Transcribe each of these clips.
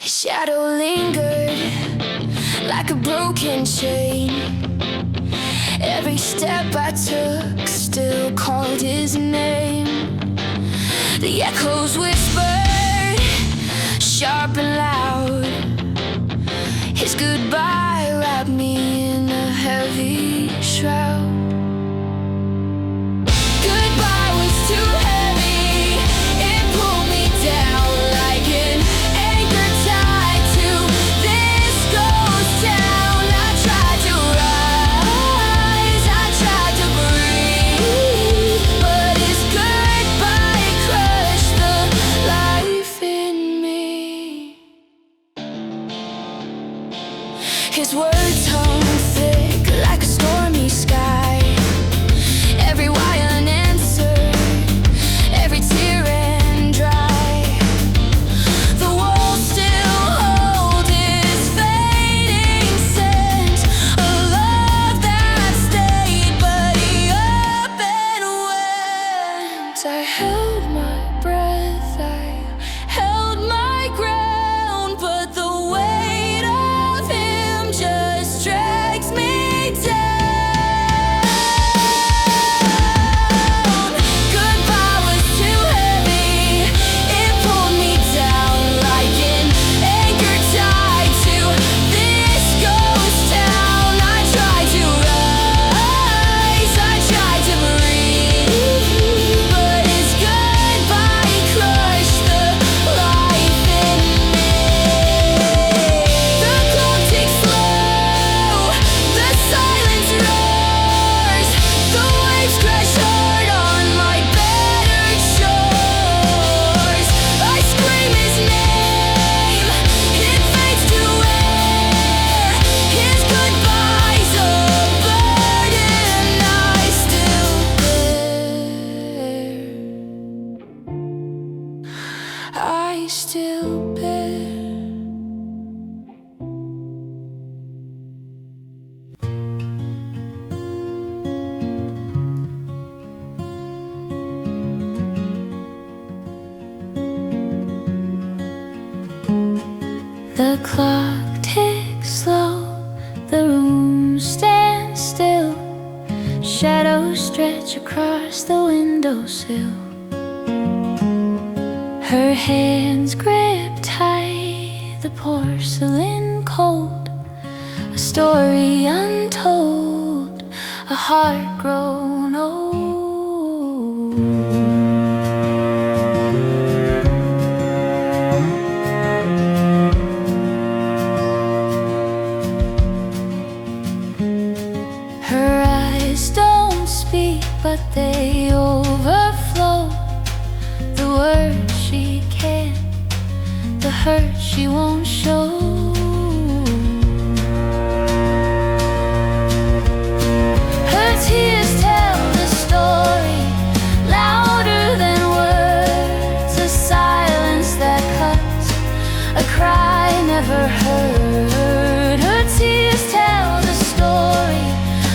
His shadow lingered like a broken chain. Every step I took still called his name. The echoes whispered, sharp and loud. His goodbye wrapped me in a heavy shroud. Goodbye was too heavy, it pulled me down like an anchor tied to this ghost town. I tried to rise, I tried to breathe, but his goodbye crushed the life in me. His words hung thick like a stormy sky. Every why unanswered, every tear ran dry. The walls still hold his fading scent, a love that stayed, but he up and went. I held my breath, I held my ground, but the weight of him just drags me down. Goodbye was too heavy, it pulled me down like an anchor tied to this ghost town. I tried to rise, I tried to breathe, but his goodbye crushed the life in me. The clock ticks slow, the silence roars, the waves crash hard on my battered shores. I scream his name, it fades to air. His goodbye's a burden I still bear. I still bear. The clock ticks slow, the room stands still. Shadows stretch across the windowsill. Her hands grip tight the porcelain cold, a story untold, a heart grown old. Her eyes don't speak, but they overflow. The words she can't, the hurt she won't show. Her tears tell the story louder than words, a silence that cuts, a cry never heard. Her tears tell the story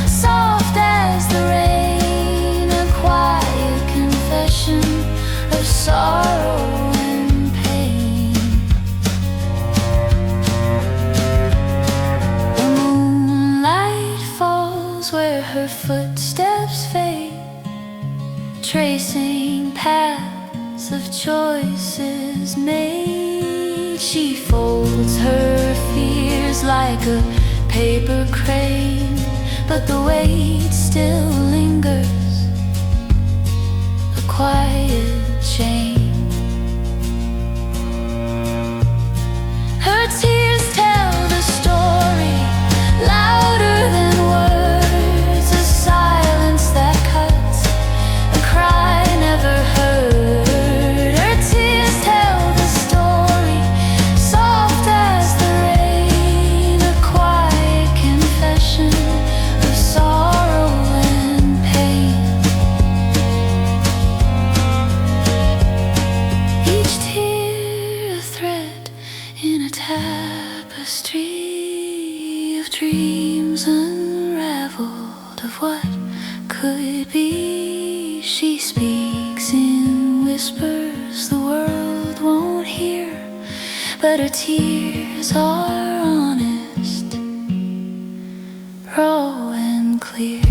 soft as the rain, a quiet confession of sorrow and pain. The moonlight falls where her footsteps fade, tracing paths of choices made. She folds her fears like a paper crane, but the weight still lingers, a quiet shame. Her tears tell the story louder than words, a silence that cuts, a cry never heard. Her tears tell the story soft as the rain, a quiet confession of sorrow and pain. Each tear a thread in a tapestry of dreams unraveled, of what could be. She speaks in whispers the world won't hear, but her tears are honest, raw and clear.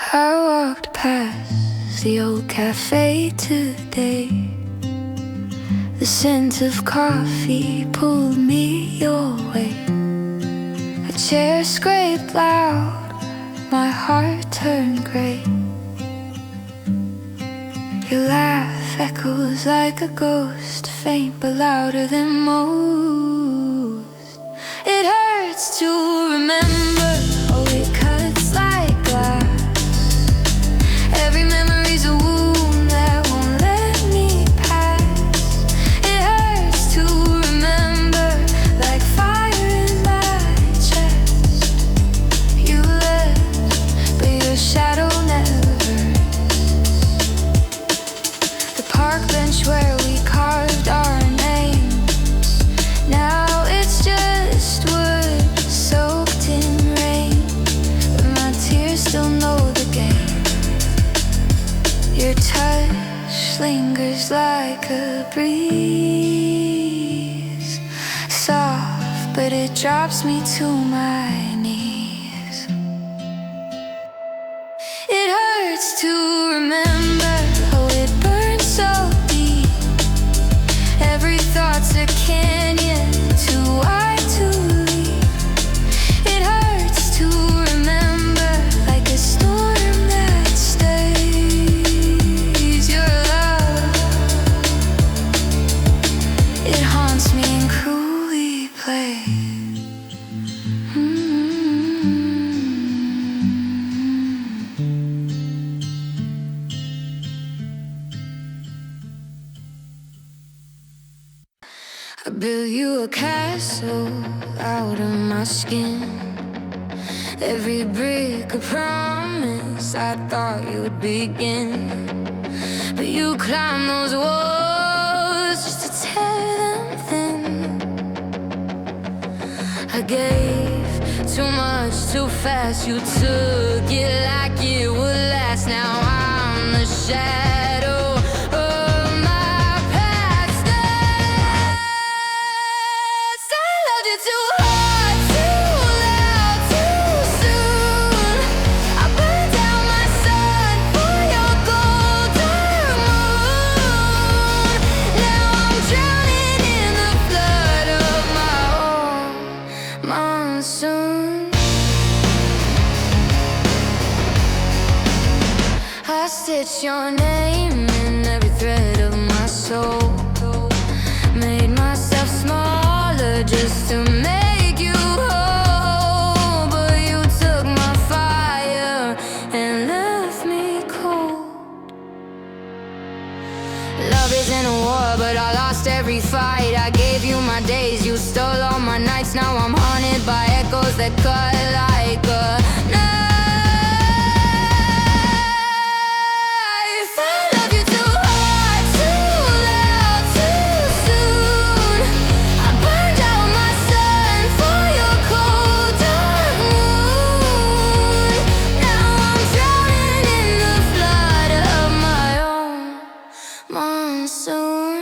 I walked past the old cafe today. The scent of coffee pulled me your way. A chair scraped loud, my heart turned gray. Your laugh echoes like a ghost, faint but louder than most. It hurts to remember, oh it cuts like glass. Every memory's a wound that won't let me pass. It hurts to remember, like fire in my chest. You left, but your shadow never rests. The park bench where we carved our names, now it's just wood soaked in rain, but my tears still know the game. Your touch lingers like a breeze, soft, but it drops me to my knees. It hurts to remember, oh it burns so deep. Every thought's a canyon, too wide to leap. It hurts to remember, like a storm that stays. Your love, it haunts me and cruelly plays. I built you a castle out of my skin. Every brick a promise I thought you would begin. But you climbed those walls just to tear them thin. I gave too much too fast. You took it like it would last. Now I'm the shadow of my past. I loved you too hard, too loud, too soon. I burned down my sun for your golden moon. Now I'm drowning in the flood of my own monsoon. I stitch your name in every thread of my soul. Made myself smaller just to make you whole. But you took my fire and left me cold. Love isn't a war, but I lost every fight. I gave you my days, you stole all my nights. Now I'm haunted by echoes that cut like a knife. I love you too hard, too loud, too soon. I burned out my sun for your cold dark moon. Now I'm drowning in the flood of my own monsoon.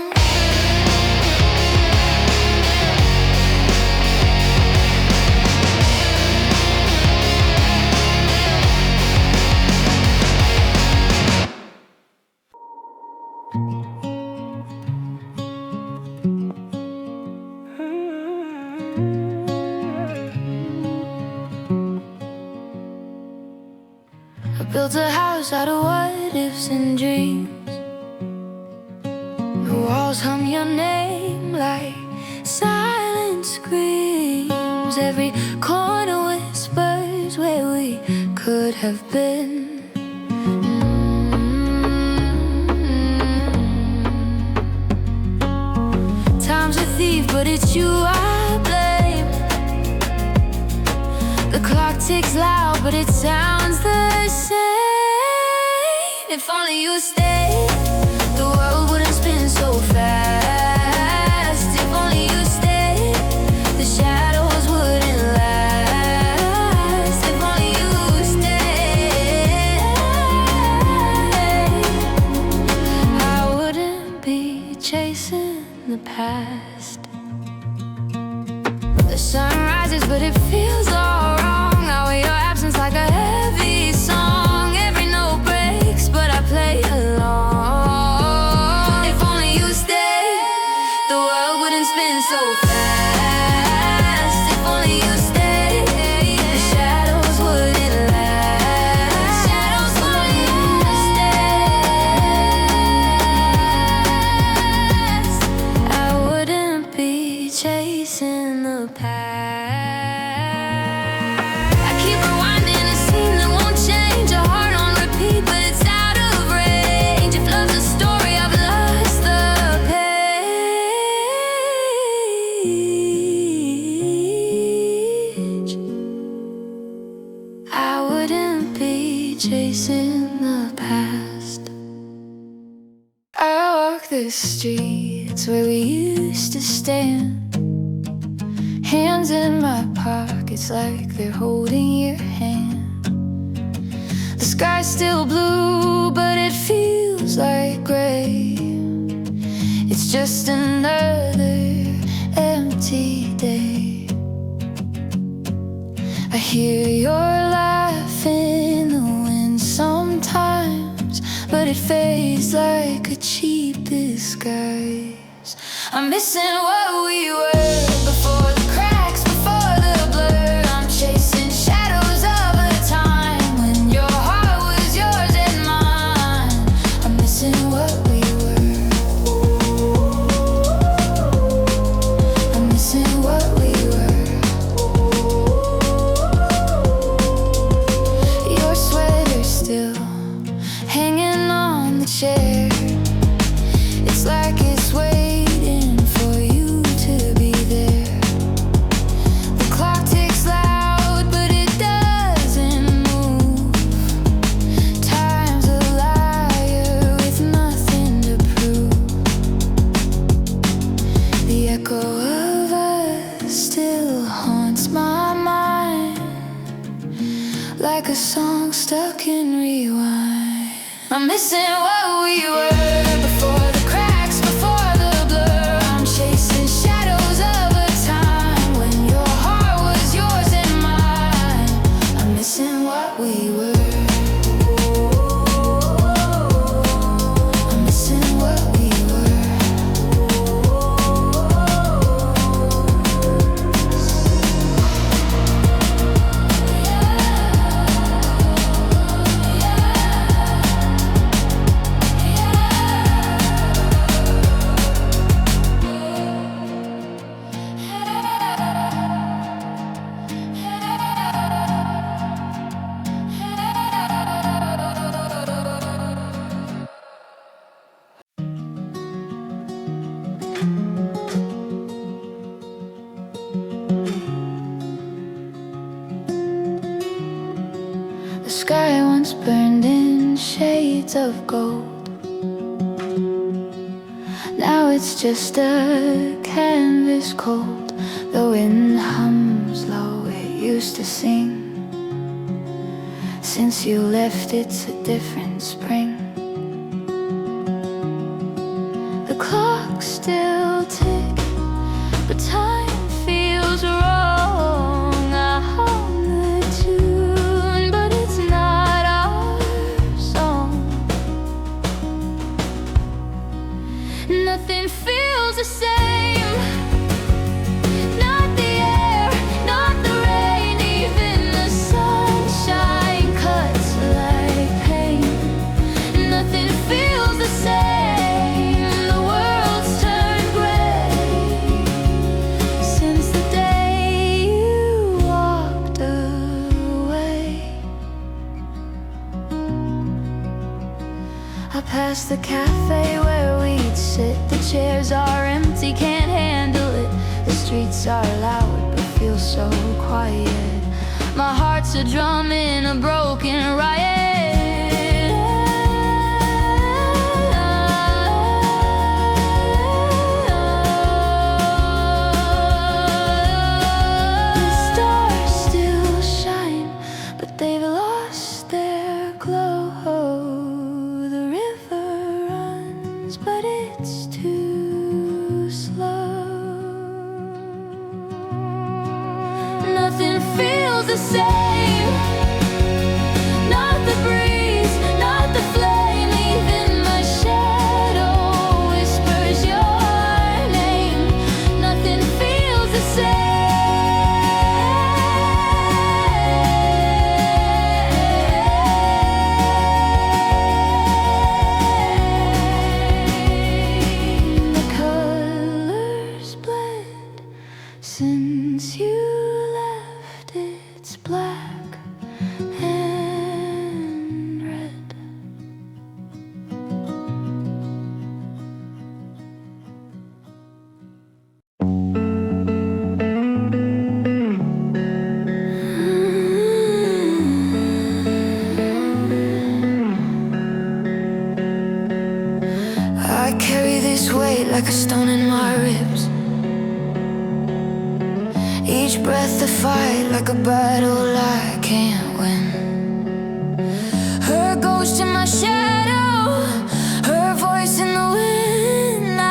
I built a house out of what ifs and dreams. The walls hum your name like silent screams. Every corner whispers where we could have been. Time's a thief, but it's you I blame. The clock ticks loud, but it sounds the same. If only you stayed, the world wouldn't spin so fast. If only you stayed, the shadows wouldn't last. If only you stayed, I wouldn't be chasing the past. The sun rises, but it feels all wrong. Now your absence like a heavy song. Every note breaks, but I play along. If only you stayed, the world wouldn't spin so fast. If only you stayed, the shadows wouldn't last. Shadows, only you stayed, I wouldn't be chasing the past. I keep rewinding a scene that won't change. A heart on repeat, but it's out of range. If love's a story, I've lost the page. I wouldn't be chasing the past. I walk the streets where we used to stand, hands in my pockets like they're holding your hand. The sky's still blue, but it feels like gray. It's just another empty day. I hear your laugh in the wind sometimes, but it fades like a cheap disguise. I'm missing what we were before the cracks, before the blur. I'm chasing shadows of a time when your heart was yours and mine. I'm missing what we were. I'm missing what we were. Your sweater's still hanging on the chair. It's like it's waiting for you to be there. The clock ticks loud, but it doesn't move. Time's a liar with nothing to prove. The echo of us still haunts my mind, like a song stuck in rewind. I'm missing what we were before the cracks, before the blur. I'm chasing shadows of a time when your heart was yours and mine. I'm missing what we were. I'm missing what we were. The sky once burned in shades of gold. Now it's just a canvas cold. The wind hums low, it used to sing. Since you left, it's a different spring. The clock's still ticking, but time feels wrong. I hum the tune, but it's not our song. Nothing feels the same. Not the air, not the rain, even the sunshine cuts like pain. Nothing feels the same. The world's turned gray since the day you walked away. I passed the cafe where we'd sit. The chairs are empty, can't handle it. The streets are loud but feel so quiet. My heart's a drum in a broken riot. The stars still shine, but they've lost their glow. The river runs, but it's too slow. Nothing feels the same. Not the breeze, not the flame. Even my shadow whispers your name. Nothing feels the same. The colors blend since you left. It's black and red. I carry this weight like a stone in my ribs. Each breath a fight, like a battle I can't win. Her ghost in my shadow, her voice in the wind.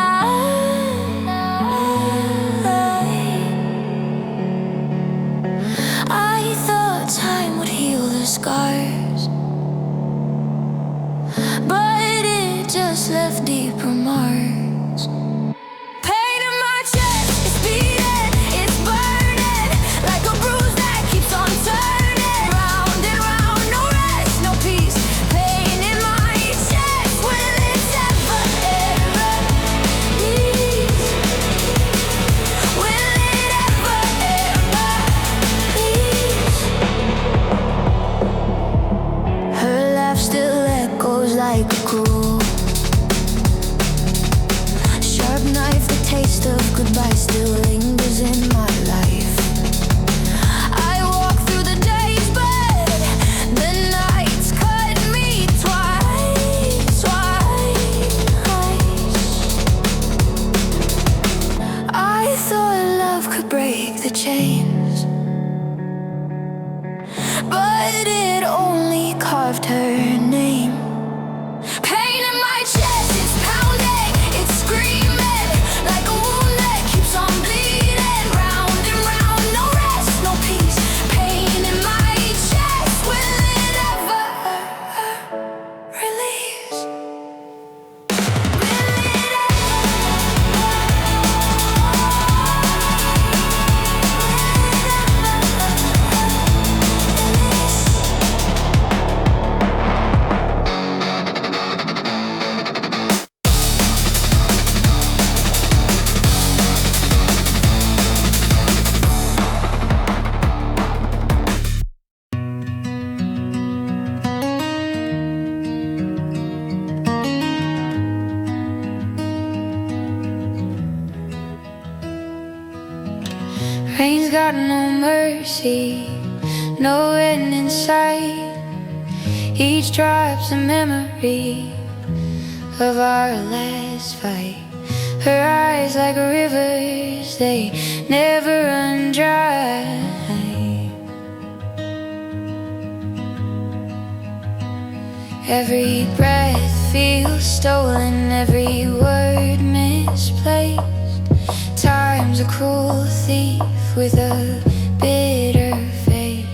I thought time would heal the scars, but it just left deeper marks. Pain in my chest, it's beating, it's burning, like a bruise that keeps on turning. Round and round, no rest, no peace. Pain in my chest, will it ever, ever ease? Will it ever, ever ease? Her laugh still echoes like a cruel sharp knife. The taste of goodbye still lingers in my life. I walk through the days, but the nights cut me twice. I thought love could break the chains, but it only carved her name. Pain in my chest, it's pounding, it's screaming, like a wound that keeps on bleeding. Round and round, no rest, no peace. Pain in my chest, will it ever release? Will it Rain's got no mercy, no end in sight. Each drop's a memory of our last fight. Her eyes like rivers, they never run dry. Every breath feels stolen, every word misplaced. Time's a cruel thief with a bitter face.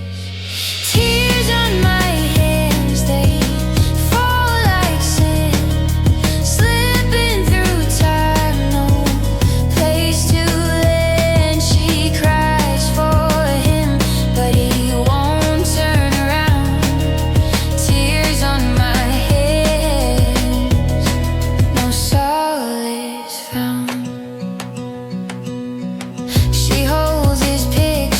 Tears on my hands, they fall like sand, slipping through time, no place to land. She cries for him, but he won't turn around. Tears on my hands, no solace found. She holds his picture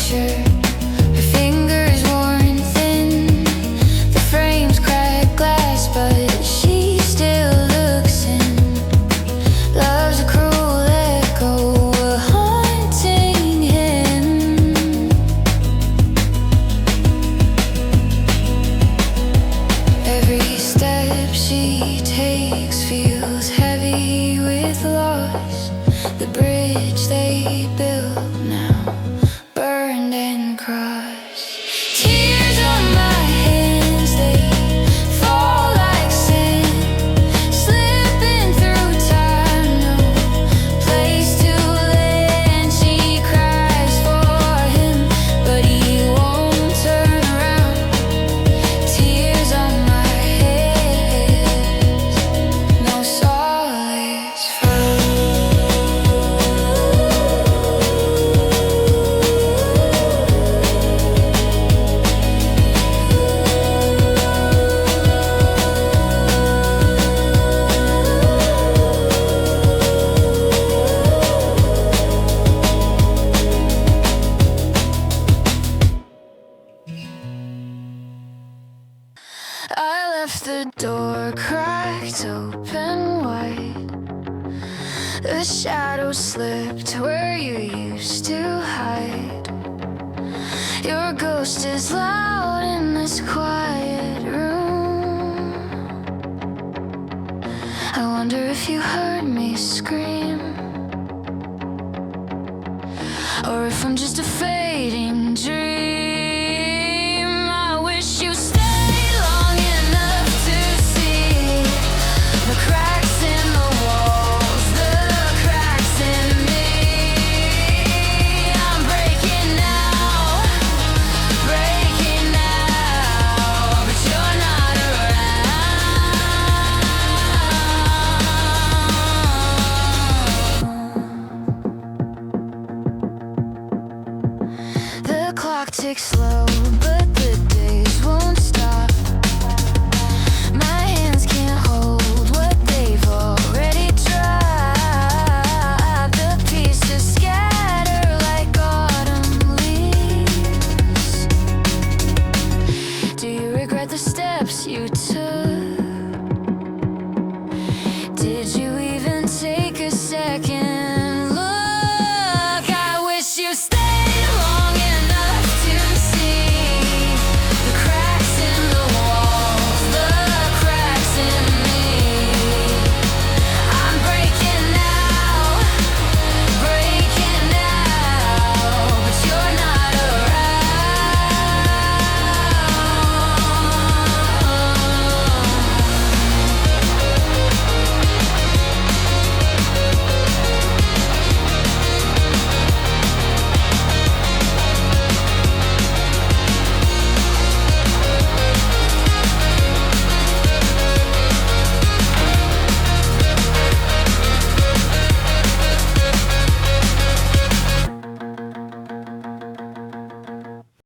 left the door cracked open wide. The shadows slipped where you used to hide. Your ghost is loud in this quiet room. I wonder if you heard me scream, or if I'm just a fading dream. I wish you stayed long enough to see the cracks in the walls, the cracks in me. I'm breaking now, but you're not around. The clock ticks slow, but the days won't stop. My hands can't hold what they've already dropped. The pieces scatter like autumn leaves. Do you regret the steps you took?